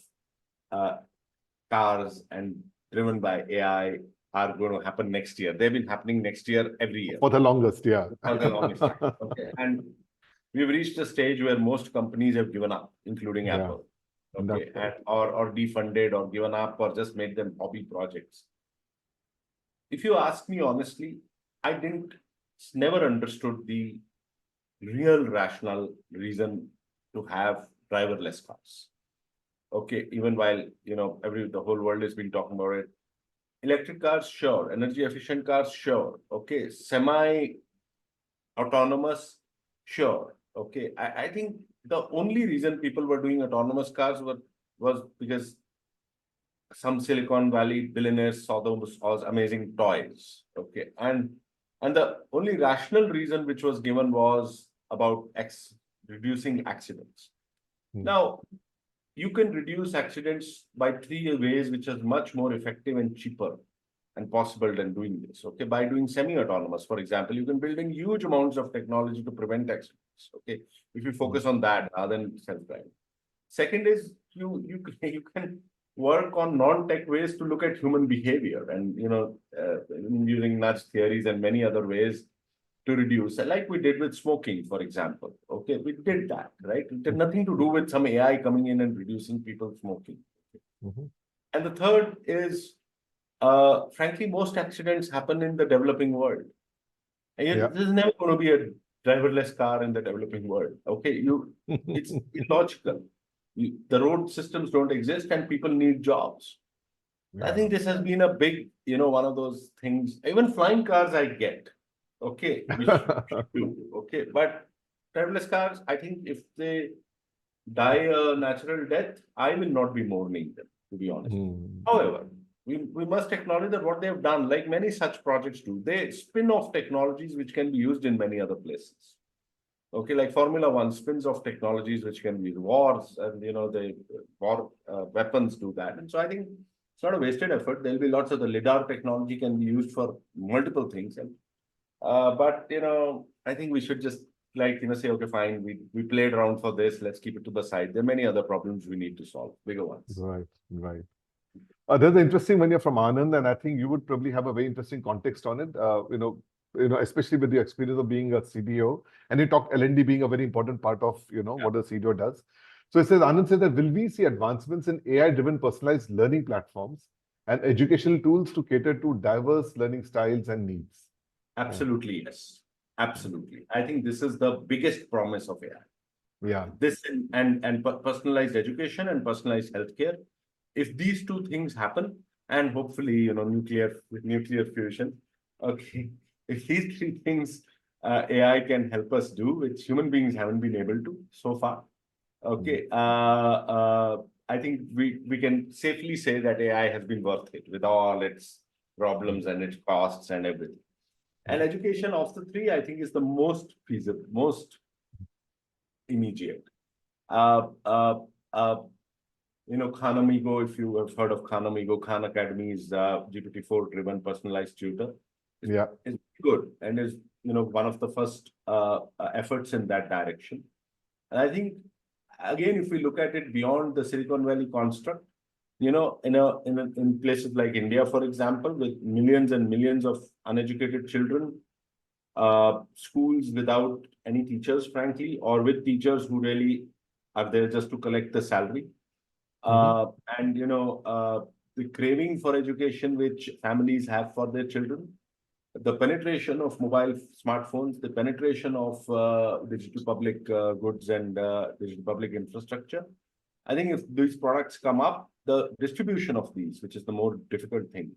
cars and driven by AI are going to happen next year. They've been happening next year every year. For the longest, yeah. For the longest time. Okay. And we've reached a stage where most companies have given up, including Yeah. Apple. Okay. And or defunded or given up or just made them hobby projects. If you ask me honestly, I never understood the real rational reason to have driverless cars. Okay, even while the whole world has been talking about it. Electric cars, sure. Energy efficient cars, sure. Okay, semi-autonomous, sure. Okay, I think the only reason people were doing autonomous cars was because some Silicon Valley billionaires saw those as amazing toys. Okay, and the only rational reason which was given was about reducing accidents. Now, you can reduce accidents by 3 ways, which is much more effective and cheaper and possible than doing this. Okay, by doing semi-autonomous, for example, you can build in huge amounts of technology to prevent accidents. Okay, if you focus on that rather than self-driving. Second is you can work on non-tech ways to look at human behavior and using nudge theories and many other ways to reduce, like we did with smoking, for example. Okay, we did that, right? It had nothing to do with some AI coming in and reducing people smoking. And the third is, frankly, most accidents happen in the developing world. And there's never going to be a driverless car in the developing world. Okay, it's illogical. The road systems don't exist and people need jobs. I think this has been a big, one of those things. Even flying cars, I get. Okay, we should do. Okay, but driverless cars, I think if they die a natural death, I will not be mourning them, to be honest. However, we must acknowledge that what they have done, like many such projects do, they spin off technologies which can be used in many other places. Okay, like Formula One spins off technologies which can be wars, and the war weapons do that. And so I think it's not a wasted effort. There'll be lots of the LiDAR technology can be used for multiple things. And but I think we should just say, okay, fine, we played around for this. Let's keep it to the side. There are many other problems we need to solve, bigger ones. Right. There's an interesting one here from Anand, and I think you would probably have a very interesting context on it. Especially with the experience of being a CDO, and you talked L&D being a very important part of what a CDO does. So it says, Anand says that will we see advancements in AI-driven personalized learning platforms and educational tools to cater to diverse learning styles and needs? Absolutely, yes. Absolutely. I think this is the biggest promise of AI. Yeah. This and personalized education and personalized healthcare. If these two things happen, and hopefully, nuclear fusion, okay, if these three things AI can help us do, which human beings haven't been able to so far, okay, I think we can safely say that AI has been worth it with all its problems and its costs and everything. And education of the three, I think, is the most feasible, most immediate. Uh, uh, uh, Khan Amigo, if you have heard of Khan Amigo, Khan Academy is GPT-4 driven personalized tutor. Yeah. Is good and is one of the first efforts in that direction. And I think again, if we look at it beyond the Silicon Valley construct, in places like India, for example, with millions and millions of uneducated children, schools without any teachers, frankly, or with teachers who really are there just to collect the salary. And the craving for education which families have for their children, the penetration of mobile smartphones, the penetration of digital public goods and digital public infrastructure. I think if these products come up, the distribution of these, which is the more difficult thing,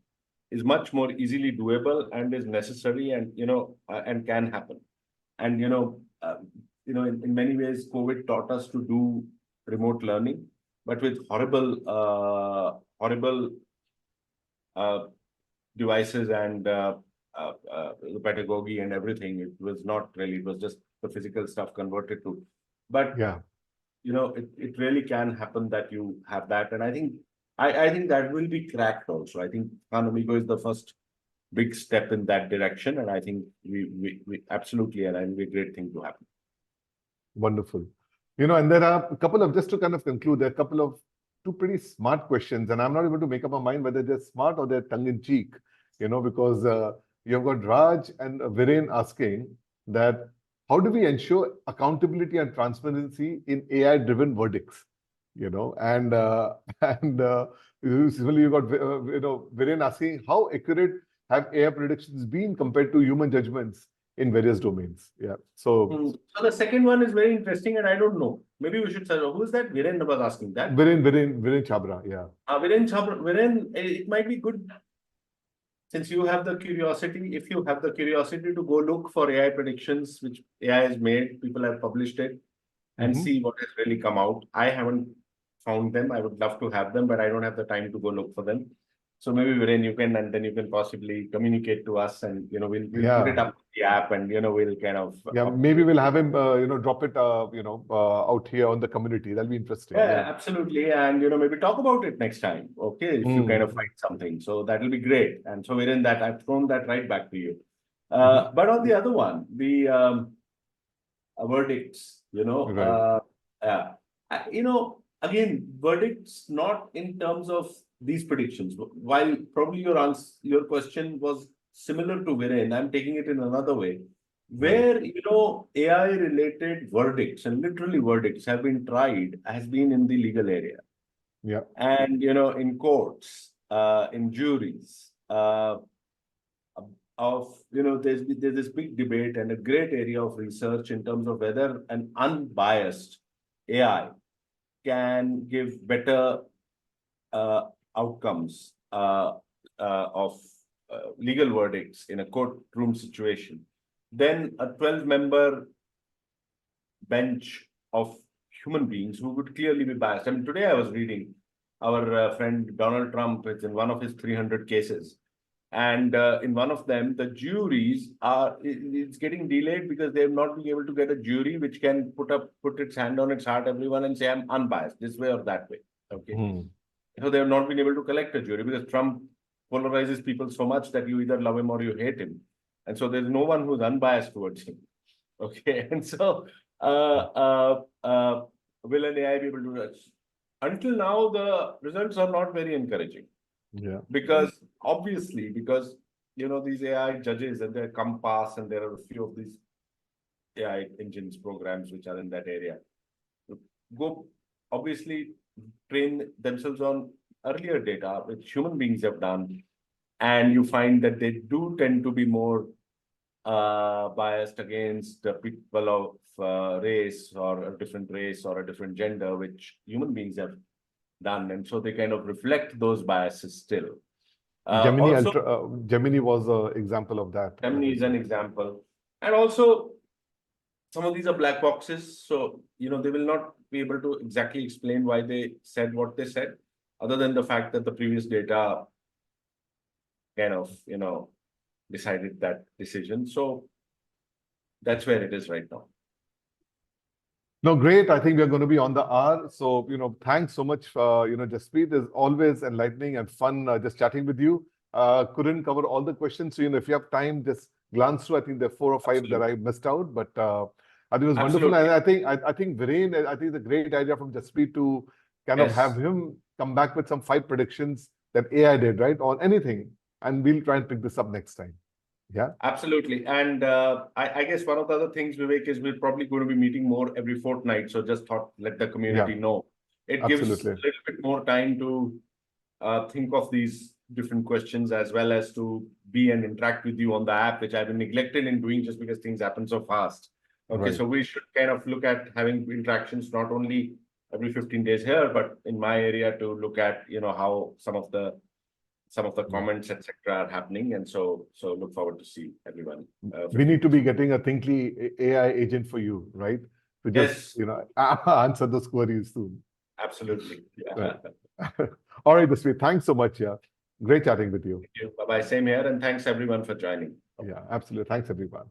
is much more easily doable and is necessary and and can happen. And in many ways, COVID taught us to do remote learning, but with horrible devices and the pedagogy and everything. It was not really, it was just the physical stuff converted to. But Yeah. it really can happen that you have that. And I think that will be cracked also. I think Khan Amigo is the first big step in that direction. And I think we absolutely, and I think a great thing to happen. Wonderful. And there are a couple of, just to kind of conclude, there are a couple of two pretty smart questions, and I'm not able to make up my mind whether they're smart or they're tongue-in-cheek, because you've got Raj and Viren asking that, how do we ensure accountability and transparency in AI-driven verdicts? And usually you got Viren asking, how accurate have AI predictions been compared to human judgments in various domains? Yeah. So the second one is very interesting, and I don't know. Maybe we should say, who is that? Viren was asking that. Viren Chhabra, yeah. Viren Chhabra, it might be good. Since you have the curiosity, if you have the curiosity to go look for AI predictions, which AI has made, people have published it, and see what has really come out. I haven't found them. I would love to have them, but I don't have the time to go look for them. So maybe Viren, you can, and then you can possibly communicate to us, and we'll put it up in the app, and we'll kind of maybe we'll have him drop it out here on the community. That'll be interesting. Yeah, absolutely, and maybe talk about it next time. Okay, if you kind of find something, so that will be great. And so Viren, that I've thrown that right back to you. But on the other one, the verdicts, again, verdicts not in terms of these predictions. While probably your question was similar to Viren, I'm taking it in another way, where AI related verdicts, and literally verdicts, have been tried, has been in the legal area. Yeah. And in courts, in juries, there's this big debate and a great area of research in terms of whether an unbiased AI can give better outcomes of legal verdicts in a courtroom situation than a 12-member bench of human beings who would clearly be biased. I mean, today I was reading our friend Donald Trump, it's in one of his 300 cases. And in one of them, the juries it's getting delayed because they've not been able to get a jury which can put its hand on its heart, everyone, and say, I'm unbiased, this way or that way. Okay. So they have not been able to collect a jury because Trump polarizes people so much that you either love him or you hate him. And so there's no one who's unbiased towards him. Okay. And so will an AI be able to do that? Until now, the results are not very encouraging. Yeah. Because obviously, these AI judges and their Compass, and there are a few of these AI engines programs which are in that area, go obviously train themselves on earlier data which human beings have done, and you find that they do tend to be more biased against the people of race or a different race or a different gender, which human beings have done, and so they kind of reflect those biases still. Gemini was an example of that. Gemini is an example, and also some of these are black boxes, so they will not be able to exactly explain why they said what they said, other than the fact that the previous data kind of decided that decision. So that's where it is right now. No, great. I think we're going to be on the hour. So, thanks so much. Jaspreet, is always enlightening and fun just chatting with you. Couldn't cover all the questions. So, if you have time, just glance through. I think there are 4 or 5 that I missed out, but I think it was wonderful. And I think Viren, I think it's a great idea from Jaspreet to kind of have him come back with some 5 predictions that AI did, right? On anything. And we'll try and pick this up next time. Yeah, absolutely. And I guess one of the other things, Vivek, is we're probably going to be meeting more every fortnight. So just thought, let the community know. It gives a little bit more time to think of these different questions, as well as to be and interact with you on the app, which I've been neglected in doing just because things happen so fast. Okay, so we should kind of look at having interactions not only every 15 days here, but in my area to look at, how some of the comments, etc., are happening. And so look forward to see everyone. We need to be getting a Thinkly AI agent for you, right? To just, answer those queries soon. Absolutely. Yeah. All right, Jaspreet, thanks so much. Yeah. Great chatting with you. Thank you. Bye-bye. Same here. And thanks everyone for joining. Yeah, absolutely. Thanks, everyone.